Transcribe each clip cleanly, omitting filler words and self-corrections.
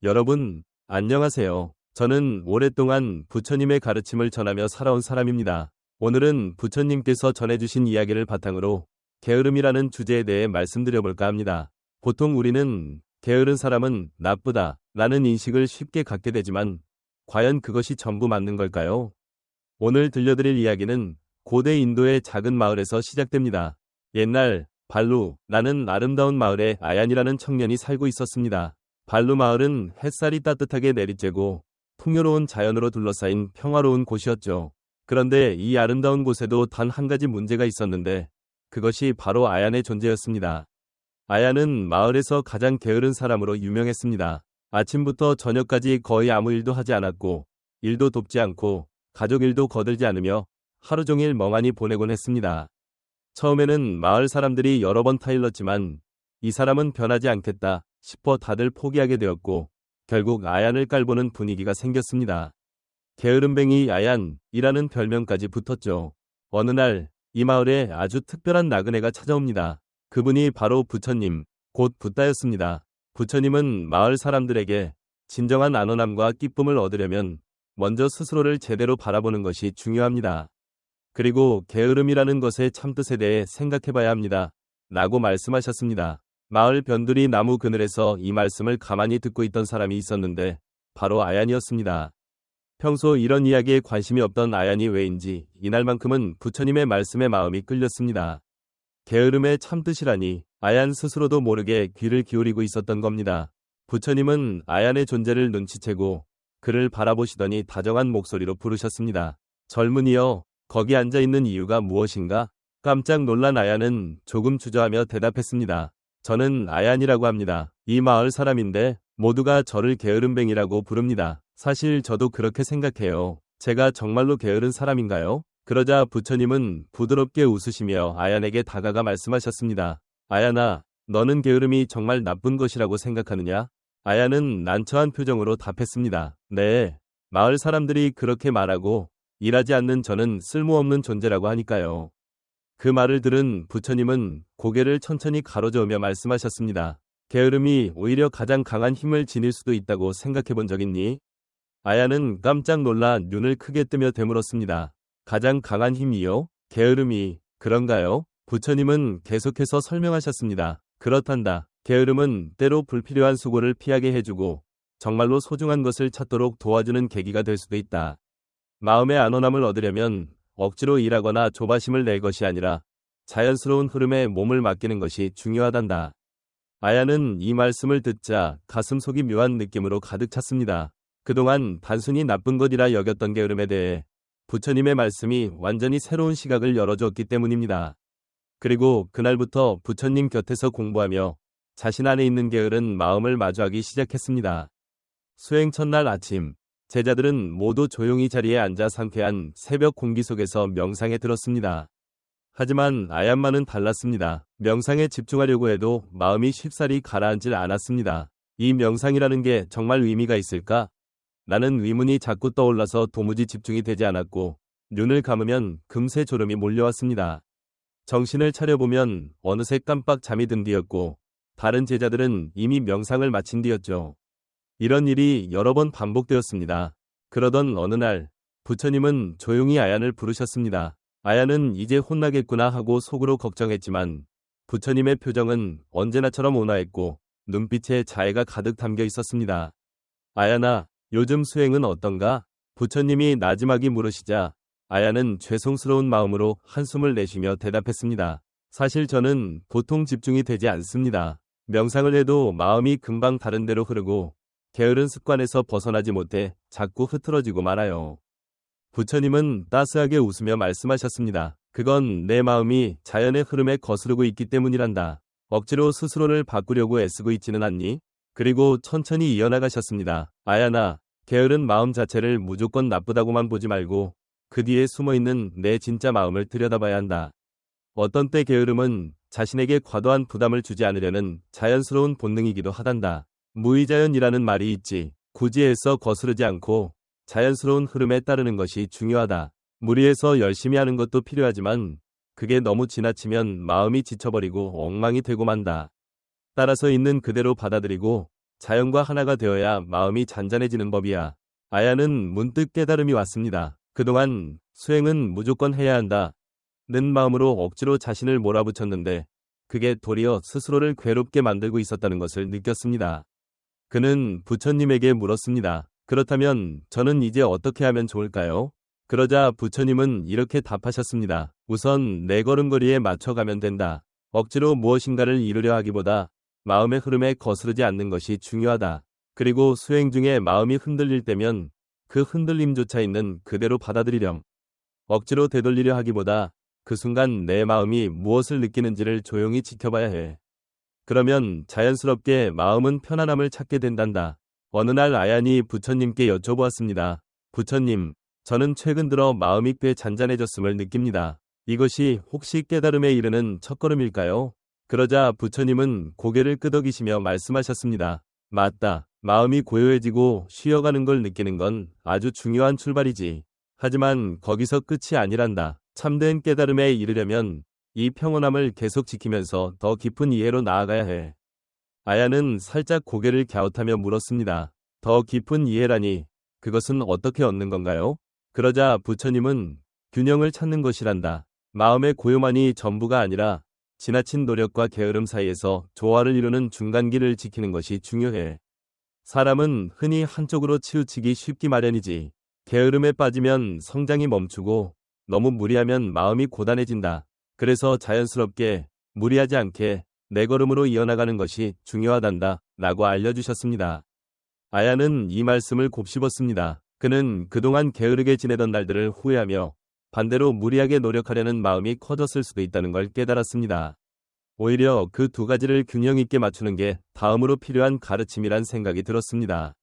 여러분, 안녕하세요. 저는 오랫동안 부처님의 가르침을 전하며 살아온 사람입니다. 오늘은 부처님께서 전해주신 이야기를 바탕으로 게으름이라는 주제에 대해 말씀드려볼까 합니다. 보통 우리는 게으른 사람은 나쁘다 라는 인식을 쉽게 갖게 되지만 과연 그것이 전부 맞는 걸까요? 오늘 들려드릴 이야기는 고대 인도의 작은 마을에서 시작됩니다. 옛날 발루라는 아름다운 마을에 아얀이라는 청년이 살고 있었습니다. 발루 마을은 햇살이 따뜻하게 내리쬐고 풍요로운 자연으로 둘러싸인 평화로운 곳이었죠. 그런데 이 아름다운 곳에도 단 한 가지 문제가 있었는데 그것이 바로 아얀의 존재였습니다. 아얀은 마을에서 가장 게으른 사람으로 유명했습니다. 아침부터 저녁까지 거의 아무 일도 하지 않았고 일도 돕지 않고 가족 일도 거들지 않으며 하루 종일 멍하니 보내곤 했습니다. 처음에는 마을 사람들이 여러 번 타일렀지만 이 사람은 변하지 않겠다 싶어 다들 포기하게 되었고 결국 아얀을 깔보는 분위기가 생겼습니다. 게으름뱅이 아얀이라는 별명까지 붙었죠. 어느 날 이 마을에 아주 특별한 나그네가 찾아옵니다. 그분이 바로 부처님, 곧 붓다였습니다. 부처님은 마을 사람들에게 진정한 안온함과 기쁨을 얻으려면 먼저 스스로를 제대로 바라보는 것이 중요합니다. 그리고 게으름이라는 것의 참뜻에 대해 생각해봐야 합니다. 라고 말씀하셨습니다. 마을 변두리 나무 그늘에서 이 말씀을 가만히 듣고 있던 사람이 있었는데 바로 아얀이었습니다. 평소 이런 이야기에 관심이 없던 아얀이 왜인지 이날만큼은 부처님의 말씀에 마음이 끌렸습니다. 게으름의 참뜻이라니 아얀 스스로도 모르게 귀를 기울이고 있었던 겁니다. 부처님은 아얀의 존재를 눈치채고 그를 바라보시더니 다정한 목소리로 부르셨습니다. 젊은이여, 거기 앉아있는 이유가 무엇인가? 깜짝 놀란 아얀은 조금 주저하며 대답했습니다. 저는 아얀이라고 합니다. 이 마을 사람인데 모두가 저를 게으름뱅이라고 부릅니다. 사실 저도 그렇게 생각해요. 제가 정말로 게으른 사람인가요? 그러자 부처님은 부드럽게 웃으시며 아얀에게 다가가 말씀하셨습니다. 아얀아, 너는 게으름이 정말 나쁜 것이라고 생각하느냐? 아얀은 난처한 표정으로 답했습니다. 네, 마을 사람들이 그렇게 말하고 일하지 않는 저는 쓸모없는 존재라고 하니까요. 그 말을 들은 부처님은 고개를 천천히 가로저으며 말씀하셨습니다. 게으름이 오히려 가장 강한 힘을 지닐 수도 있다고 생각해 본 적 있니? 아얀은 깜짝 놀라 눈을 크게 뜨며 되물었습니다. 가장 강한 힘이요? 게으름이 그런가요? 부처님은 계속해서 설명하셨습니다. 그렇단다. 게으름은 때로 불필요한 수고를 피하게 해주고 정말로 소중한 것을 찾도록 도와주는 계기가 될 수도 있다. 마음의 안온함을 얻으려면 억지로 일하거나 조바심을 낼 것이 아니라 자연스러운 흐름에 몸을 맡기는 것이 중요하단다. 아얀은 이 말씀을 듣자 가슴속이 묘한 느낌으로 가득 찼습니다. 그동안 단순히 나쁜 것이라 여겼던 게으름에 대해 부처님의 말씀이 완전히 새로운 시각을 열어주었기 때문입니다. 그리고 그날부터 부처님 곁에서 공부하며 자신 안에 있는 게으른 마음을 마주하기 시작했습니다. 수행 첫날 아침, 제자들은 모두 조용히 자리에 앉아 상쾌한 새벽 공기 속에서 명상에 들었습니다. 하지만 아얀만은 달랐습니다. 명상에 집중하려고 해도 마음이 쉽사리 가라앉질 않았습니다. 이 명상이라는 게 정말 의미가 있을까? 라는 의문이 자꾸 떠올라서 도무지 집중이 되지 않았고 눈을 감으면 금세 졸음이 몰려왔습니다. 정신을 차려보면 어느새 깜빡 잠이 든 뒤였고 다른 제자들은 이미 명상을 마친 뒤였죠. 이런 일이 여러 번 반복되었습니다. 그러던 어느 날 부처님은 조용히 아얀을 부르셨습니다. 아얀은 이제 혼나겠구나 하고 속으로 걱정했지만 부처님의 표정은 언제나처럼 온화했고 눈빛에 자애가 가득 담겨 있었습니다. 아얀아, 요즘 수행은 어떤가? 부처님이 나지막이 물으시자 아얀은 죄송스러운 마음으로 한숨을 내쉬며 대답했습니다. 사실 저는 보통 집중이 되지 않습니다. 명상을 해도 마음이 금방 다른 데로 흐르고 게으른 습관에서 벗어나지 못해 자꾸 흐트러지고 말아요. 부처님은 따스하게 웃으며 말씀하셨습니다. 그건 내 마음이 자연의 흐름에 거스르고 있기 때문이란다. 억지로 스스로를 바꾸려고 애쓰고 있지는 않니? 그리고 천천히 이어나가셨습니다. 아얀아, 게으른 마음 자체를 무조건 나쁘다고만 보지 말고 그 뒤에 숨어있는 내 진짜 마음을 들여다봐야 한다. 어떤 때 게으름은 자신에게 과도한 부담을 주지 않으려는 자연스러운 본능이기도 하단다. 무의자연이라는 말이 있지. 굳이 애써 거스르지 않고 자연스러운 흐름에 따르는 것이 중요하다. 무리해서 열심히 하는 것도 필요하지만 그게 너무 지나치면 마음이 지쳐버리고 엉망이 되고 만다. 따라서 있는 그대로 받아들이고 자연과 하나가 되어야 마음이 잔잔해지는 법이야. 아야는 문득 깨달음이 왔습니다. 그동안 수행은 무조건 해야 한다 는 마음으로 억지로 자신을 몰아붙였는데 그게 도리어 스스로를 괴롭게 만들고 있었다는 것을 느꼈습니다. 그는 부처님에게 물었습니다. 그렇다면 저는 이제 어떻게 하면 좋을까요? 그러자 부처님은 이렇게 답하셨습니다. 우선 내 걸음걸이에 맞춰가면 된다. 억지로 무엇인가를 이루려 하기보다 마음의 흐름에 거스르지 않는 것이 중요하다. 그리고 수행 중에 마음이 흔들릴 때면 그 흔들림조차 있는 그대로 받아들이렴. 억지로 되돌리려 하기보다 그 순간 내 마음이 무엇을 느끼는지를 조용히 지켜봐야 해. 그러면 자연스럽게 마음은 편안함을 찾게 된단다. 어느 날 아얀이 부처님께 여쭤보았습니다. 부처님, 저는 최근 들어 마음이 꽤 잔잔해졌음을 느낍니다. 이것이 혹시 깨달음에 이르는 첫걸음일까요? 그러자 부처님은 고개를 끄덕이시며 말씀하셨습니다. 맞다. 마음이 고요해지고 쉬어가는 걸 느끼는 건 아주 중요한 출발이지. 하지만 거기서 끝이 아니란다. 참된 깨달음에 이르려면 이 평온함을 계속 지키면서 더 깊은 이해로 나아가야 해. 아야는 살짝 고개를 갸웃하며 물었습니다. 더 깊은 이해라니 그것은 어떻게 얻는 건가요? 그러자 부처님은 균형을 찾는 것이란다. 마음의 고요만이 전부가 아니라 지나친 노력과 게으름 사이에서 조화를 이루는 중간길을 지키는 것이 중요해. 사람은 흔히 한쪽으로 치우치기 쉽기 마련이지. 게으름에 빠지면 성장이 멈추고 너무 무리하면 마음이 고단해진다. 그래서 자연스럽게 무리하지 않게 내 걸음으로 이어나가는 것이 중요하단다 라고 알려주셨습니다. 아야는 이 말씀을 곱씹었습니다. 그는 그동안 게으르게 지내던 날들을 후회하며 반대로 무리하게 노력하려는 마음이 커졌을 수도 있다는 걸 깨달았습니다. 오히려 그 두 가지를 균형 있게 맞추는 게 다음으로 필요한 가르침이란 생각이 들었습니다.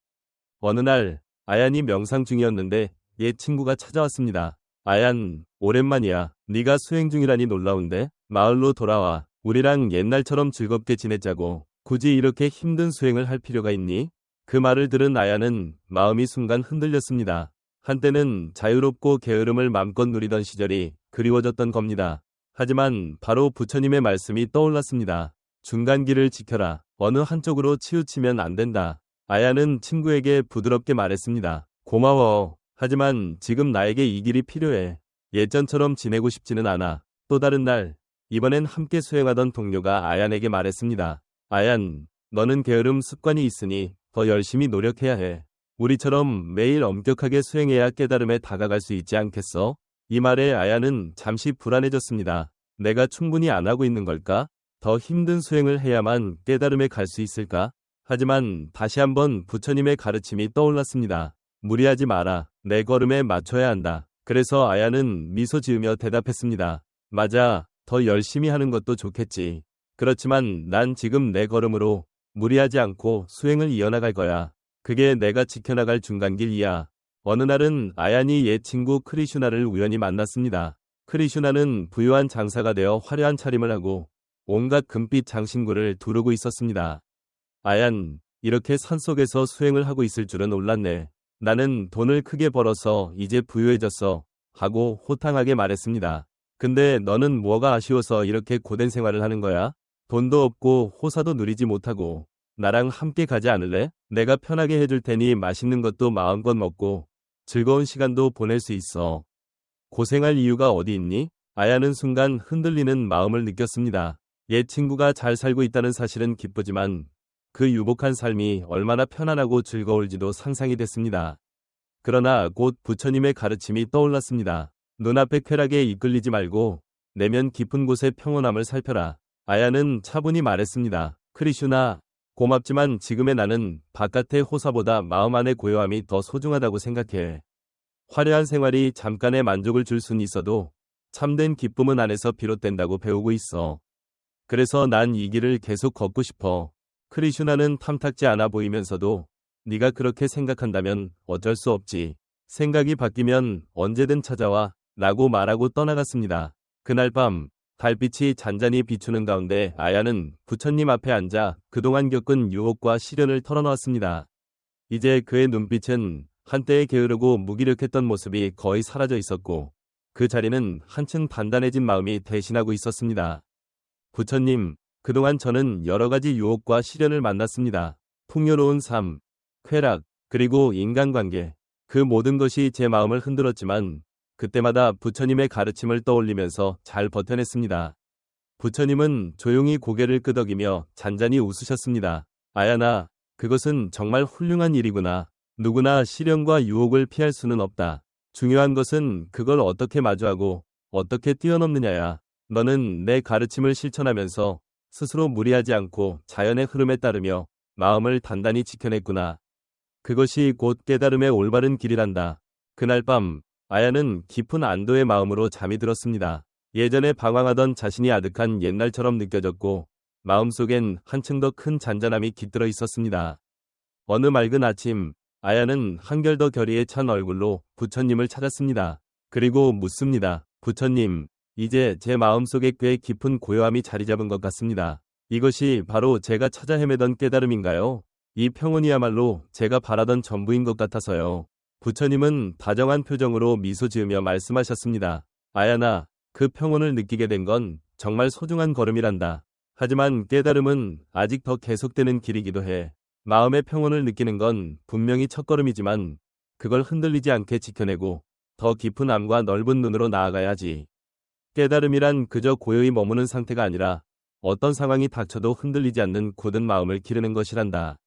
어느 날 아얀이 명상 중이었는데 옛 친구가 찾아왔습니다. 아얀, 오랜만이야. 네가 수행 중이라니 놀라운데? 마을로 돌아와. 우리랑 옛날처럼 즐겁게 지내자고. 굳이 이렇게 힘든 수행을 할 필요가 있니? 그 말을 들은 아얀은 마음이 순간 흔들렸습니다. 한때는 자유롭고 게으름을 맘껏 누리던 시절이 그리워졌던 겁니다. 하지만 바로 부처님의 말씀이 떠올랐습니다. 중간길을 지켜라. 어느 한쪽으로 치우치면 안 된다. 아야는 친구에게 부드럽게 말했습니다. 고마워. 하지만 지금 나에게 이 길이 필요해. 예전처럼 지내고 싶지는 않아. 또 다른 날, 이번엔 함께 수행하던 동료가 아얀에게 말했습니다. 아얀, 너는 게으름 습관이 있으니 더 열심히 노력해야 해. 우리처럼 매일 엄격하게 수행해야 깨달음에 다가갈 수 있지 않겠어? 이 말에 아야는 잠시 불안해졌습니다. 내가 충분히 안 하고 있는 걸까? 더 힘든 수행을 해야만 깨달음에 갈 수 있을까? 하지만 다시 한번 부처님의 가르침이 떠올랐습니다. 무리하지 마라. 내 걸음에 맞춰야 한다. 그래서 아야는 미소 지으며 대답했습니다. 맞아. 더 열심히 하는 것도 좋겠지. 그렇지만 난 지금 내 걸음으로 무리하지 않고 수행을 이어나갈 거야. 그게 내가 지켜나갈 중간길이야. 어느 날은 아얀이 옛 친구 크리슈나를 우연히 만났습니다. 크리슈나는 부유한 장사가 되어 화려한 차림을 하고 온갖 금빛 장신구를 두르고 있었습니다. 아얀, 이렇게 산속에서 수행을 하고 있을 줄은 몰랐네. 나는 돈을 크게 벌어서 이제 부유해졌어. 하고 호탕하게 말했습니다. 근데 너는 뭐가 아쉬워서 이렇게 고된 생활을 하는 거야? 돈도 없고 호사도 누리지 못하고 나랑 함께 가지 않을래? 내가 편하게 해줄 테니 맛있는 것도 마음껏 먹고 즐거운 시간도 보낼 수 있어. 고생할 이유가 어디 있니? 아야는 순간 흔들리는 마음을 느꼈습니다. 옛 친구가 잘 살고 있다는 사실은 기쁘지만 그 유복한 삶이 얼마나 편안하고 즐거울지도 상상이 됐습니다. 그러나 곧 부처님의 가르침이 떠올랐습니다. 눈앞의 쾌락에 이끌리지 말고 내면 깊은 곳의 평온함을 살펴라. 아야는 차분히 말했습니다. 크리슈나, 고맙지만 지금의 나는 바깥의 호사보다 마음 안의 고요함이 더 소중하다고 생각해. 화려한 생활이 잠깐의 만족을 줄 순 있어도 참된 기쁨은 안에서 비롯된다고 배우고 있어. 그래서 난 이 길을 계속 걷고 싶어. 크리슈나는 탐탁지 않아 보이면서도 네가 그렇게 생각한다면 어쩔 수 없지. 생각이 바뀌면 언제든 찾아와 라고 말하고 떠나갔습니다. 그날 밤 달빛이 잔잔히 비추는 가운데 아야는 부처님 앞에 앉아 그동안 겪은 유혹과 시련을 털어놓았습니다. 이제 그의 눈빛은 한때의 게으르고 무기력했던 모습이 거의 사라져 있었고 그 자리는 한층 단단해진 마음이 대신하고 있었습니다. 부처님, 그동안 저는 여러 가지 유혹과 시련을 만났습니다. 풍요로운 삶, 쾌락, 그리고 인간관계. 그 모든 것이 제 마음을 흔들었지만 그때마다 부처님의 가르침을 떠올리면서 잘 버텨냈습니다. 부처님은 조용히 고개를 끄덕이며 잔잔히 웃으셨습니다. 아야나, 그것은 정말 훌륭한 일이구나. 누구나 시련과 유혹을 피할 수는 없다. 중요한 것은 그걸 어떻게 마주하고 어떻게 뛰어넘느냐야. 너는 내 가르침을 실천하면서 스스로 무리하지 않고 자연의 흐름에 따르며 마음을 단단히 지켜냈구나. 그것이 곧 깨달음의 올바른 길이란다. 그날 밤, 아야는 깊은 안도의 마음으로 잠이 들었습니다. 예전에 방황하던 자신이 아득한 옛날처럼 느껴졌고 마음속엔 한층 더 큰 잔잔함이 깃들어 있었습니다. 어느 맑은 아침, 아야는 한결 더 결의에 찬 얼굴로 부처님을 찾았습니다. 그리고 묻습니다. 부처님, 이제 제 마음속에 꽤 깊은 고요함이 자리 잡은 것 같습니다. 이것이 바로 제가 찾아 헤매던 깨달음인가요? 이 평온이야말로 제가 바라던 전부인 것 같아서요. 부처님은 다정한 표정으로 미소 지으며 말씀하셨습니다. 아야나, 그 평온을 느끼게 된 건 정말 소중한 걸음이란다. 하지만 깨달음은 아직 더 계속되는 길이기도 해. 마음의 평온을 느끼는 건 분명히 첫걸음이지만 그걸 흔들리지 않게 지켜내고 더 깊은 암과 넓은 눈으로 나아가야지. 깨달음이란 그저 고요히 머무는 상태가 아니라 어떤 상황이 닥쳐도 흔들리지 않는 굳은 마음을 기르는 것이란다.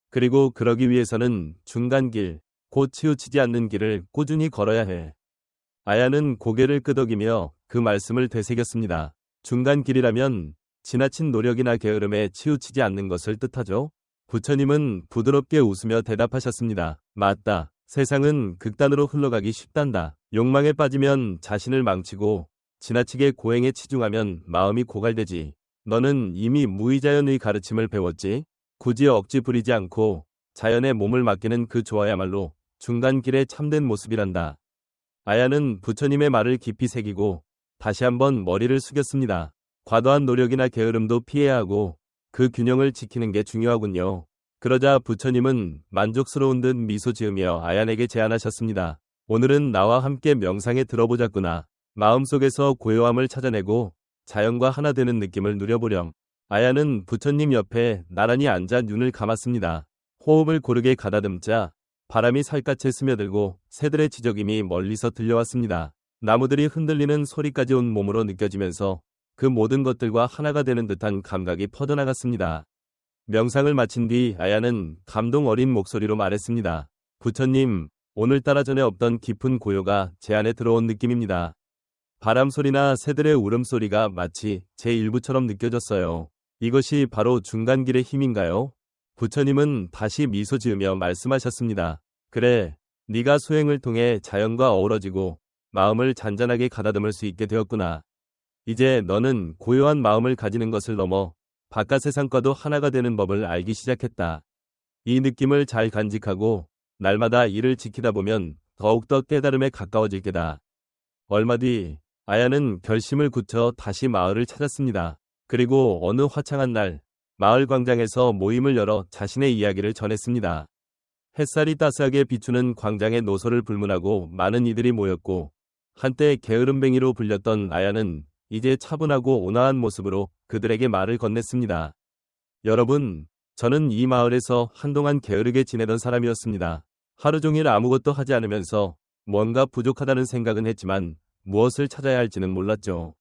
그리고 그러기 위해서는 중간길, 곧 치우치지 않는 길을 꾸준히 걸어야 해. 아야는 고개를 끄덕이며 그 말씀을 되새겼습니다. 중간길이라면 지나친 노력이나 게으름에 치우치지 않는 것을 뜻하죠. 부처님은 부드럽게 웃으며 대답하셨습니다. 맞다. 세상은 극단으로 흘러가기 쉽단다. 욕망에 빠지면 자신을 망치고 지나치게 고행에 치중하면 마음이 고갈되지. 너는 이미 무의자연의 가르침을 배웠지? 굳이 억지 부리지 않고 자연에 몸을 맡기는 그 조화야말로 중간길의 참된 모습이란다. 아야는 부처님의 말을 깊이 새기고 다시 한번 머리를 숙였습니다. 과도한 노력이나 게으름도 피해야 하고 그 균형을 지키는 게 중요하군요. 그러자 부처님은 만족스러운 듯 미소 지으며 아얀에게 제안하셨습니다. 오늘은 나와 함께 명상에 들어보자꾸나. 마음속에서 고요함을 찾아내고 자연과 하나 되는 느낌을 누려보렴. 아야는 부처님 옆에 나란히 앉아 눈을 감았습니다. 호흡을 고르게 가다듬자 바람이 살갗에 스며들고 새들의 지저귀이 멀리서 들려왔습니다. 나무들이 흔들리는 소리까지 온 몸으로 느껴지면서 그 모든 것들과 하나가 되는 듯한 감각이 퍼져나갔습니다. 명상을 마친 뒤 아야는 감동 어린 목소리로 말했습니다. 부처님, 오늘따라 전에 없던 깊은 고요가 제 안에 들어온 느낌입니다. 바람 소리나 새들의 울음소리가 마치 제 일부처럼 느껴졌어요. 이것이 바로 중간길의 힘인가요? 부처님은 다시 미소 지으며 말씀하셨습니다. 그래, 네가 수행을 통해 자연과 어우러지고 마음을 잔잔하게 가다듬을 수 있게 되었구나. 이제 너는 고요한 마음을 가지는 것을 넘어 바깥 세상과도 하나가 되는 법을 알기 시작했다. 이 느낌을 잘 간직하고 날마다 이를 지키다 보면 더욱더 깨달음에 가까워질 게다. 얼마 뒤 아야는 결심을 굳혀 다시 마을을 찾았습니다. 그리고 어느 화창한 날 마을 광장에서 모임을 열어 자신의 이야기를 전했습니다. 햇살이 따스하게 비추는 광장에 노소를 불문하고 많은 이들이 모였고 한때 게으름뱅이로 불렸던 아야는 이제 차분하고 온화한 모습으로 그들에게 말을 건넸습니다. 여러분, 저는 이 마을에서 한동안 게으르게 지내던 사람이었습니다. 하루 종일 아무것도 하지 않으면서 뭔가 부족하다는 생각은 했지만 무엇을 찾아야 할지는 몰랐죠.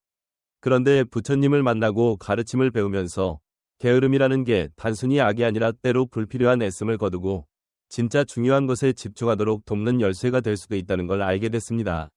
그런데 부처님을 만나고 가르침을 배우면서 게으름이라는 게 단순히 악이 아니라 때로 불필요한 애씀을 거두고 진짜 중요한 것에 집중하도록 돕는 열쇠가 될 수도 있다는 걸 알게 됐습니다.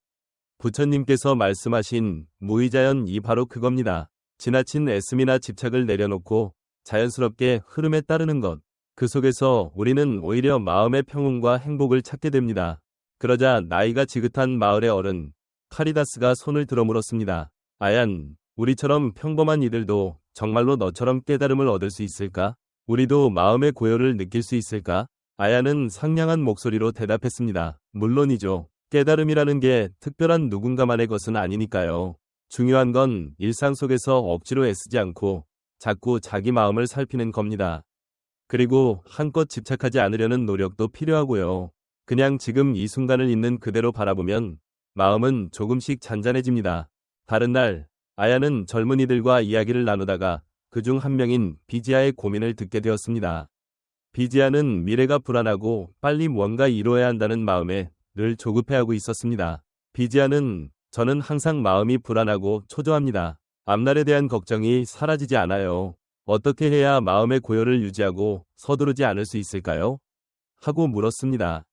부처님께서 말씀하신 무의자연이 바로 그겁니다. 지나친 애씀이나 집착을 내려놓고 자연스럽게 흐름에 따르는 것. 그 속에서 우리는 오히려 마음의 평온과 행복을 찾게 됩니다. 그러자 나이가 지긋한 마을의 어른 카리다스가 손을 들어 물었습니다. 아얀, 우리처럼 평범한 이들도 정말로 너처럼 깨달음을 얻을 수 있을까? 우리도 마음의 고요를 느낄 수 있을까? 아얀은 상냥한 목소리로 대답했습니다. 물론이죠. 깨달음이라는 게 특별한 누군가만의 것은 아니니까요. 중요한 건 일상 속에서 억지로 애쓰지 않고 자꾸 자기 마음을 살피는 겁니다. 그리고 한껏 집착하지 않으려는 노력도 필요하고요. 그냥 지금 이 순간을 있는 그대로 바라보면 마음은 조금씩 잔잔해집니다. 다른 날, 아야는 젊은이들과 이야기를 나누다가 그중 한 명인 비지아의 고민을 듣게 되었습니다. 비지아는 미래가 불안하고 빨리 무언가 이루어야 한다는 마음에 늘 조급해하고 있었습니다. 비지아는 저는 항상 마음이 불안하고 초조합니다. 앞날에 대한 걱정이 사라지지 않아요. 어떻게 해야 마음의 고요를 유지하고 서두르지 않을 수 있을까요? 하고 물었습니다.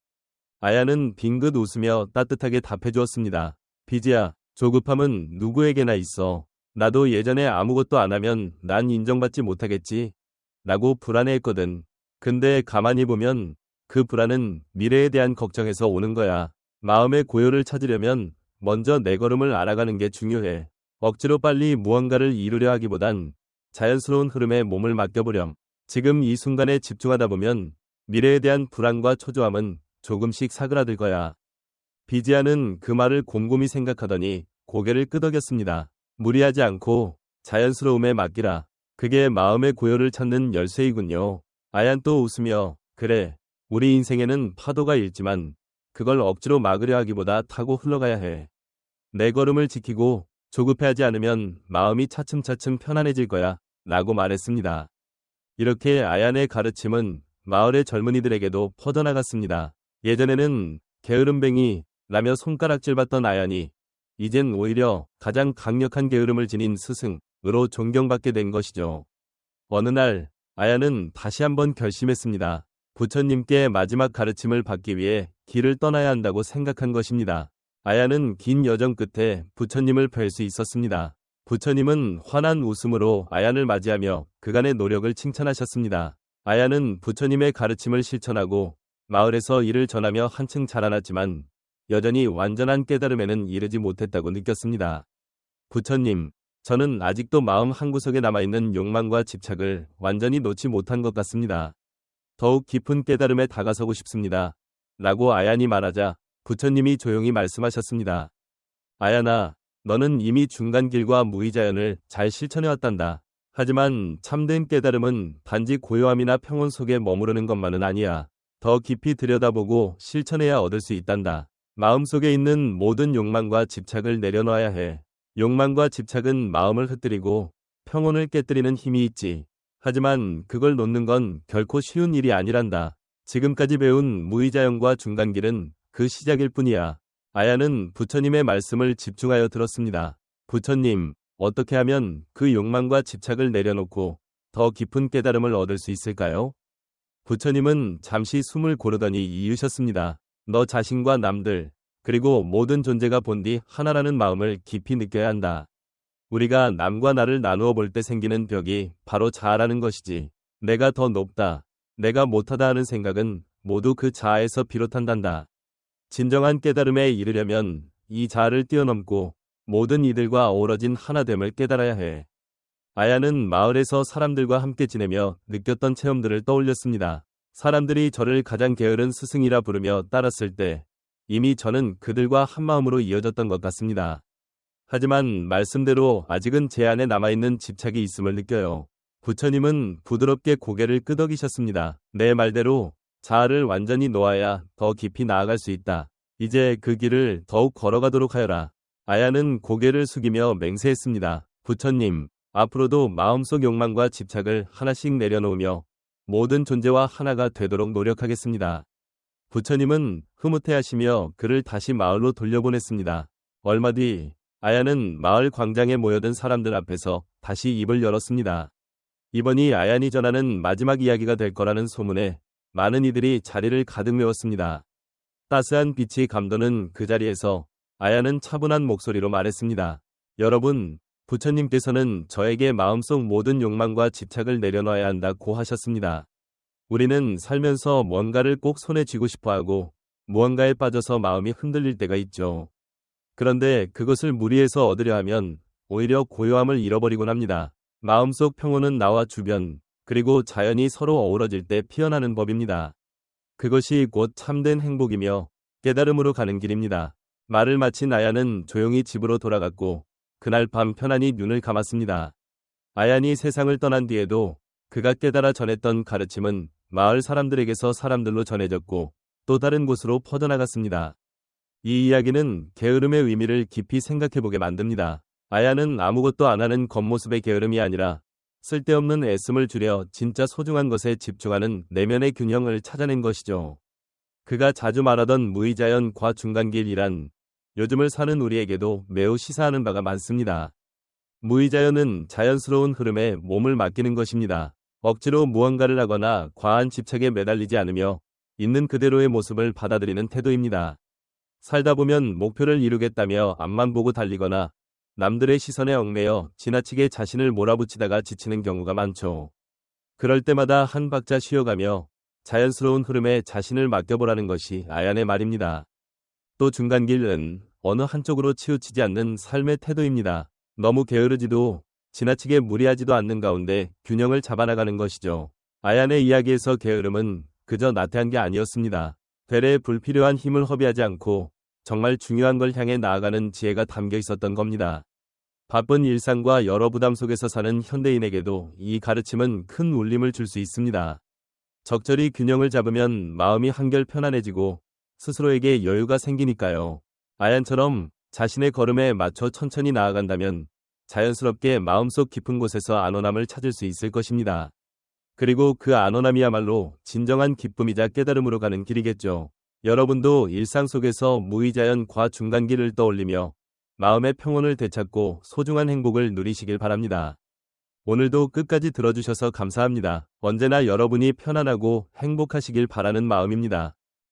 아야는 빙긋 웃으며 따뜻하게 답해 주었습니다. 비지야, 조급함은 누구에게나 있어. 나도 예전에 아무것도 안 하면 난 인정받지 못하겠지. 라고 불안해했거든. 근데 가만히 보면 그 불안은 미래에 대한 걱정에서 오는 거야. 마음의 고요를 찾으려면 먼저 내 걸음을 알아가는 게 중요해. 억지로 빨리 무언가를 이루려 하기보단 자연스러운 흐름에 몸을 맡겨보렴. 지금 이 순간에 집중하다 보면 미래에 대한 불안과 초조함은 조금씩 사그라들 거야. 비지아는 그 말을 곰곰이 생각하더니 고개를 끄덕였습니다. 무리하지 않고 자연스러움에 맡기라. 그게 마음의 고요를 찾는 열쇠이군요. 아얀 또 웃으며 그래, 우리 인생에는 파도가 있지만 그걸 억지로 막으려 하기보다 타고 흘러가야 해. 내 걸음을 지키고 조급해하지 않으면 마음이 차츰차츰 편안해질 거야. 라고 말했습니다. 이렇게 아얀의 가르침은 마을의 젊은이들에게도 퍼져나갔습니다. 예전에는 게으름뱅이 라며 손가락질받던 아얀이 이젠 오히려 가장 강력한 게으름을 지닌 스승으로 존경받게 된 것이죠. 어느 날 아얀은 다시 한번 결심했습니다. 부처님께 마지막 가르침을 받기 위해 길을 떠나야 한다고 생각한 것입니다. 아얀은 긴 여정 끝에 부처님을 뵐 수 있었습니다. 부처님은 환한 웃음으로 아얀을 맞이하며 그간의 노력을 칭찬하셨습니다. 아얀은 부처님의 가르침을 실천하고 마을에서 이를 전하며 한층 자라났지만 여전히 완전한 깨달음에는 이르지 못했다고 느꼈습니다. 부처님, 저는 아직도 마음 한구석에 남아있는 욕망과 집착을 완전히 놓지 못한 것 같습니다. 더욱 깊은 깨달음에 다가서고 싶습니다. 라고 아얀이 말하자 부처님이 조용히 말씀하셨습니다. 아얀아, 너는 이미 중간길과 무의자연을 잘 실천해왔단다. 하지만 참된 깨달음은 단지 고요함이나 평온 속에 머무르는 것만은 아니야. 더 깊이 들여다보고 실천해야 얻을 수 있단다. 마음속에 있는 모든 욕망과 집착을 내려놔야 해. 욕망과 집착은 마음을 흩뜨리고 평온을 깨뜨리는 힘이 있지. 하지만 그걸 놓는 건 결코 쉬운 일이 아니란다. 지금까지 배운 무의자연과 중간길은 그 시작일 뿐이야. 아야는 부처님의 말씀을 집중하여 들었습니다. 부처님, 어떻게 하면 그 욕망과 집착을 내려놓고 더 깊은 깨달음을 얻을 수 있을까요? 부처님은 잠시 숨을 고르더니 이으셨습니다. 너 자신과 남들, 그리고 모든 존재가 본디 하나라는 마음을 깊이 느껴야 한다. 우리가 남과 나를 나누어 볼 때 생기는 벽이 바로 자아라는 것이지. 내가 더 높다, 내가 못하다 하는 생각은 모두 그 자아에서 비롯한단다. 진정한 깨달음에 이르려면 이 자아를 뛰어넘고 모든 이들과 어우러진 하나됨을 깨달아야 해. 아야는 마을에서 사람들과 함께 지내며 느꼈던 체험들을 떠올렸습니다. 사람들이 저를 가장 게으른 스승이라 부르며 따랐을 때 이미 저는 그들과 한마음으로 이어졌던 것 같습니다. 하지만 말씀대로 아직은 제 안에 남아있는 집착이 있음을 느껴요. 부처님은 부드럽게 고개를 끄덕이셨습니다. 내 말대로 자아를 완전히 놓아야 더 깊이 나아갈 수 있다. 이제 그 길을 더욱 걸어가도록 하여라. 아야는 고개를 숙이며 맹세했습니다. 부처님, 앞으로도 마음속 욕망과 집착을 하나씩 내려놓으며 모든 존재와 하나가 되도록 노력하겠습니다. 부처님은 흐뭇해하시며 그를 다시 마을로 돌려보냈습니다. 얼마 뒤 아야는 마을 광장에 모여든 사람들 앞에서 다시 입을 열었습니다. 이번이 아얀이 전하는 마지막 이야기가 될 거라는 소문에 많은 이들이 자리를 가득 메웠습니다. 따스한 빛이 감도는 그 자리에서 아야는 차분한 목소리로 말했습니다. 여러분, 부처님께서는 저에게 마음속 모든 욕망과 집착을 내려놔야 한다고 하셨습니다. 우리는 살면서 뭔가를 꼭 손에 쥐고 싶어하고 무언가에 빠져서 마음이 흔들릴 때가 있죠. 그런데 그것을 무리해서 얻으려 하면 오히려 고요함을 잃어버리곤 합니다. 마음속 평온은 나와 주변, 그리고 자연이 서로 어우러질 때 피어나는 법입니다. 그것이 곧 참된 행복이며 깨달음으로 가는 길입니다. 말을 마친 아야는 조용히 집으로 돌아갔고 그날 밤 편안히 눈을 감았습니다. 아얀이 세상을 떠난 뒤에도 그가 깨달아 전했던 가르침은 마을 사람들에게서 사람들로 전해졌고 또 다른 곳으로 퍼져나갔습니다. 이 이야기는 게으름의 의미를 깊이 생각해보게 만듭니다. 아야는 아무것도 안 하는 겉모습의 게으름이 아니라 쓸데없는 애씀을 줄여 진짜 소중한 것에 집중하는 내면의 균형을 찾아낸 것이죠. 그가 자주 말하던 무의자연과 중간길이란 요즘을 사는 우리에게도 매우 시사하는 바가 많습니다. 무의자연은 자연스러운 흐름에 몸을 맡기는 것입니다. 억지로 무언가를 하거나 과한 집착에 매달리지 않으며 있는 그대로의 모습을 받아들이는 태도입니다. 살다 보면 목표를 이루겠다며 앞만 보고 달리거나 남들의 시선에 얽매여 지나치게 자신을 몰아붙이다가 지치는 경우가 많죠. 그럴 때마다 한 박자 쉬어가며 자연스러운 흐름에 자신을 맡겨보라는 것이 아얀의 말입니다. 또 중간길은 어느 한쪽으로 치우치지 않는 삶의 태도입니다. 너무 게으르지도 지나치게 무리하지도 않는 가운데 균형을 잡아나가는 것이죠. 아얀의 이야기에서 게으름은 그저 나태한 게 아니었습니다. 되레 불필요한 힘을 허비하지 않고 정말 중요한 걸 향해 나아가는 지혜가 담겨 있었던 겁니다. 바쁜 일상과 여러 부담 속에서 사는 현대인에게도 이 가르침은 큰 울림을 줄 수 있습니다. 적절히 균형을 잡으면 마음이 한결 편안해지고 스스로에게 여유가 생기니까요. 아얀처럼 자신의 걸음에 맞춰 천천히 나아간다면 자연스럽게 마음속 깊은 곳에서 안온함을 찾을 수 있을 것입니다. 그리고 그 안온함이야말로 진정한 기쁨이자 깨달음으로 가는 길이겠죠. 여러분도 일상 속에서 무의자연과 중간길을 떠올리며 마음의 평온을 되찾고 소중한 행복을 누리시길 바랍니다. 오늘도 끝까지 들어주셔서 감사합니다. 언제나 여러분이 편안하고 행복하시길 바라는 마음입니다.